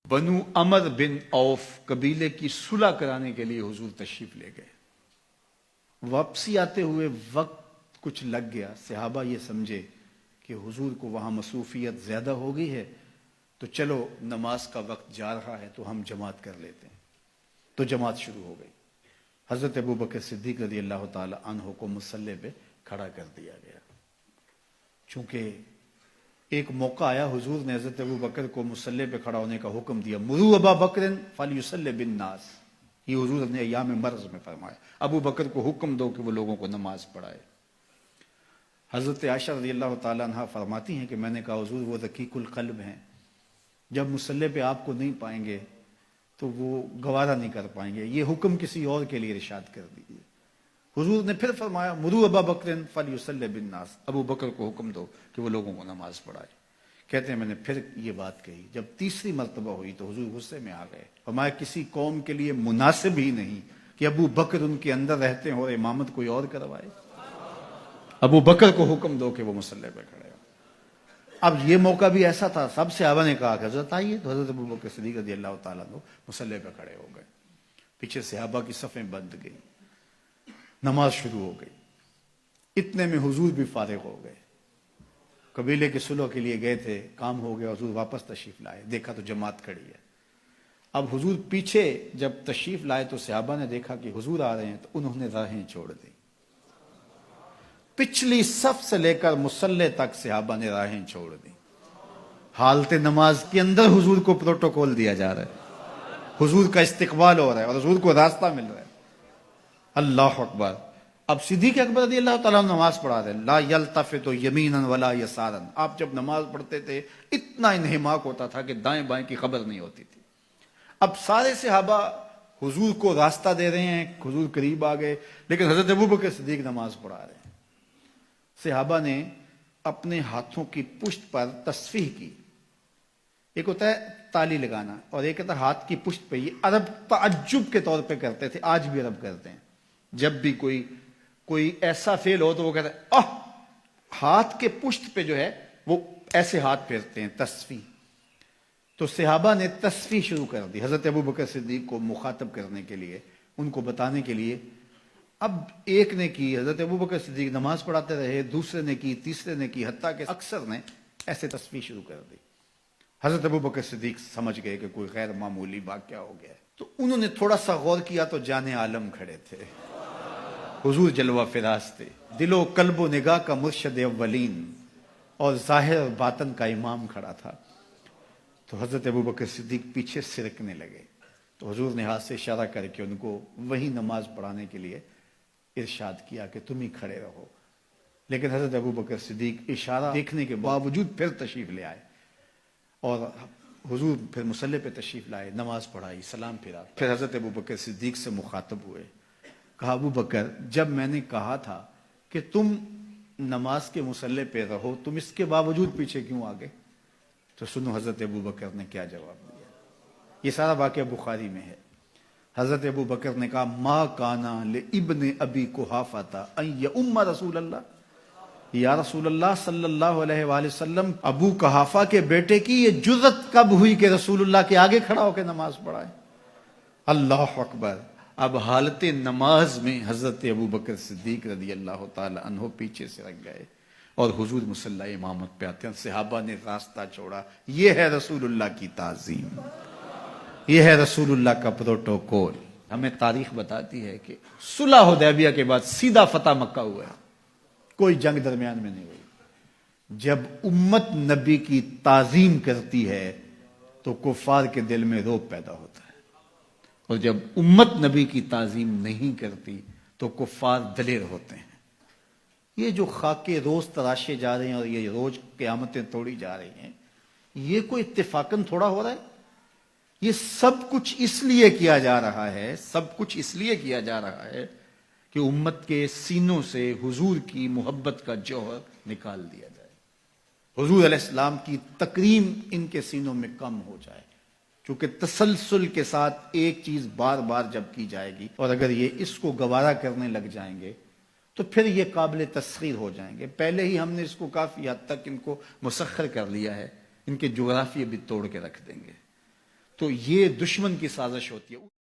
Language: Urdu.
بنو عمر بن عوف قبیلے کی صلح کرانے کے لیے حضور تشریف لے گئے. واپسی آتے ہوئے وقت کچھ لگ گیا. صحابہ یہ سمجھے کہ حضور کو وہاں مصروفیت زیادہ ہو گئی ہے تو چلو نماز کا وقت جا رہا ہے تو ہم جماعت کر لیتے ہیں. تو جماعت شروع ہو گئی. حضرت ابوبکر صدیق رضی اللہ تعالی عنہ کو مصلی پہ کھڑا کر دیا گیا. چونکہ ایک موقع آیا حضور نے حضرت ابوبکر کو مصلی پہ کھڑا ہونے کا حکم دیا. مروا ابا بکر فلیصلی بالناس. یہ حضور نے ایام مرض میں فرمایا. ابو بکر کو حکم دو کہ وہ لوگوں کو نماز پڑھائے. حضرت عائشہ رضی اللہ تعالیٰ عنہ فرماتی ہیں کہ میں نے کہا حضور وہ رقیق القلب ہیں, جب مصلی پہ آپ کو نہیں پائیں گے تو وہ گوارا نہیں کر پائیں گے, یہ حکم کسی اور کے لیے ارشاد کر دیجیے. حضور نے پھر فرمایا مروا ابا بکر فلیصلی بالناس. ابو بکر کو حکم دو کہ وہ لوگوں کو نماز پڑھائے. کہتے ہیں میں نے پھر یہ بات کہی. جب تیسری مرتبہ ہوئی تو حضور غصے میں آ گئے. ہمارے کسی قوم کے لیے مناسب ہی نہیں کہ ابو بکر ان کے اندر رہتے ہیں اور امامت کوئی اور کروائے. ابو بکر کو حکم دو کہ وہ مصلی پہ کھڑے ہو. اب یہ موقع بھی ایسا تھا, سب صحابہ نے کہا کہ حضرت آئیے, تو حضرت ابو بکر صدیق رضی اللہ تعالیٰ عنہ مصلی پہ کھڑے ہو گئے. پیچھے صحابہ کی صفیں بند گئی, نماز شروع ہو گئی. اتنے میں حضور بھی فارغ ہو گئے. قبیلے کے صلح کے لیے گئے تھے, کام ہو گیا, حضور واپس تشریف لائے. دیکھا تو جماعت کھڑی ہے. اب حضور پیچھے جب تشریف لائے تو صحابہ نے دیکھا کہ حضور آ رہے ہیں تو انہوں نے راہیں چھوڑ دی. پچھلی صف سے لے کر مصلی تک صحابہ نے راہیں چھوڑ دی. حالت نماز کے اندر حضور کو پروٹوکول دیا جا رہا ہے, حضور کا استقبال ہو رہا ہے اور حضور کو راستہ مل رہا ہے. اللہ اکبر. اب صدیق اکبر رضی اللہ تعالیٰ نماز پڑھا رہے. لا یلتفت یمینا ولا یسارا. آپ جب نماز پڑھتے تھے اتنا انہماک ہوتا تھا کہ دائیں بائیں کی خبر نہیں ہوتی تھی. اب سارے صحابہ حضور کو راستہ دے رہے ہیں, حضور قریب آ گئے, لیکن حضرت ابوبکر صدیق نماز پڑھا رہے ہیں. صحابہ نے اپنے ہاتھوں کی پشت پر تصفیح کی. ایک ہوتا ہے تالی لگانا اور ایک ہوتا ہے ہاتھ کی پشت پہ. یہ عرب تعجب کے طور پہ کرتے تھے, آج بھی عرب کرتے ہیں. جب بھی کوئی ایسا فعل ہو تو وہ کہتے ہیں ہاتھ کے پشت پہ جو ہے وہ ایسے ہاتھ پھیرتے ہیں, تصفیح. تو صحابہ نے تصفیح شروع کر دی حضرت ابوبکر صدیق کو مخاطب کرنے کے لیے, ان کو بتانے کے لیے. اب ایک نے کی, حضرت ابوبکر صدیق نماز پڑھاتے رہے, دوسرے نے کی, تیسرے نے کی, حتیٰ کہ اکثر نے ایسے تصفیح شروع کر دی. حضرت ابوبکر صدیق سمجھ گئے کہ کوئی غیر معمولی واقعہ ہو گیا. تو انہوں نے تھوڑا سا غور کیا تو جان عالم کھڑے تھے. حضور جلوہ فراز تھے, دل و قلب و نگاہ کا مرشد اولین اور ظاہر اور باطن کا امام کھڑا تھا. تو حضرت ابوبکر صدیق پیچھے سرکنے لگے. تو حضور نے ہاتھ سے اشارہ کر کے ان کو وہی نماز پڑھانے کے لیے ارشاد کیا کہ تم ہی کھڑے رہو. لیکن حضرت ابوبکر صدیق اشارہ دیکھنے کے باوجود پھر تشریف لے آئے اور حضور پھر مصلی پہ تشریف لائے, نماز پڑھائی, سلام پھرا. پھر حضرت ابوبکر صدیق سے مخاطب ہوئے. کہا ابو بکر, جب میں نے کہا تھا کہ تم نماز کے مصلی پہ رہو, تم اس کے باوجود پیچھے کیوں آ گئے؟ تو سنو حضرت ابو بکر نے کیا جواب دیا. یہ سارا واقعہ بخاری میں ہے. حضرت ابو بکر نے کہا ما کانا لابن ابی قحافہ ان یؤم رسول اللہ. یا رسول اللہ صلی اللہ علیہ وآلہ وسلم, ابو قحافہ کے بیٹے کی یہ جرأت کب ہوئی کہ رسول اللہ کے آگے کھڑا ہو کے نماز پڑھائے؟ اللہ اکبر. اب حالت نماز میں حضرت ابوبکر صدیق رضی اللہ تعالی عنہ پیچھے سے رکھ گئے اور حضور مصلی امامت پہ آتے ہیں. صحابہ نے راستہ چھوڑا. یہ ہے رسول اللہ کی تعظیم, یہ ہے رسول اللہ کا پروٹوکول. ہمیں تاریخ بتاتی ہے کہ صلح حدیبیہ کے بعد سیدھا فتح مکہ ہوا ہے, کوئی جنگ درمیان میں نہیں ہوئی. جب امت نبی کی تعظیم کرتی ہے تو کفار کے دل میں رعب پیدا ہوتا ہے, اور جب امت نبی کی تعظیم نہیں کرتی تو کفار دلیر ہوتے ہیں. یہ جو خاکے روز تراشے جا رہے ہیں اور یہ روز قیامتیں توڑی جا رہی ہیں, یہ کوئی اتفاقاً تھوڑا ہو رہا ہے. یہ سب کچھ اس لیے کیا جا رہا ہے, سب کچھ اس لیے کیا جا رہا ہے کہ امت کے سینوں سے حضور کی محبت کا جوہر نکال دیا جائے, حضور علیہ السلام کی تکریم ان کے سینوں میں کم ہو جائے. کیونکہ تسلسل کے ساتھ ایک چیز بار بار جب کی جائے گی اور اگر یہ اس کو گوارا کرنے لگ جائیں گے تو پھر یہ قابل تسخیر ہو جائیں گے. پہلے ہی ہم نے اس کو کافی حد تک ان کو مسخر کر لیا ہے, ان کے جغرافیے بھی توڑ کے رکھ دیں گے. تو یہ دشمن کی سازش ہوتی ہے.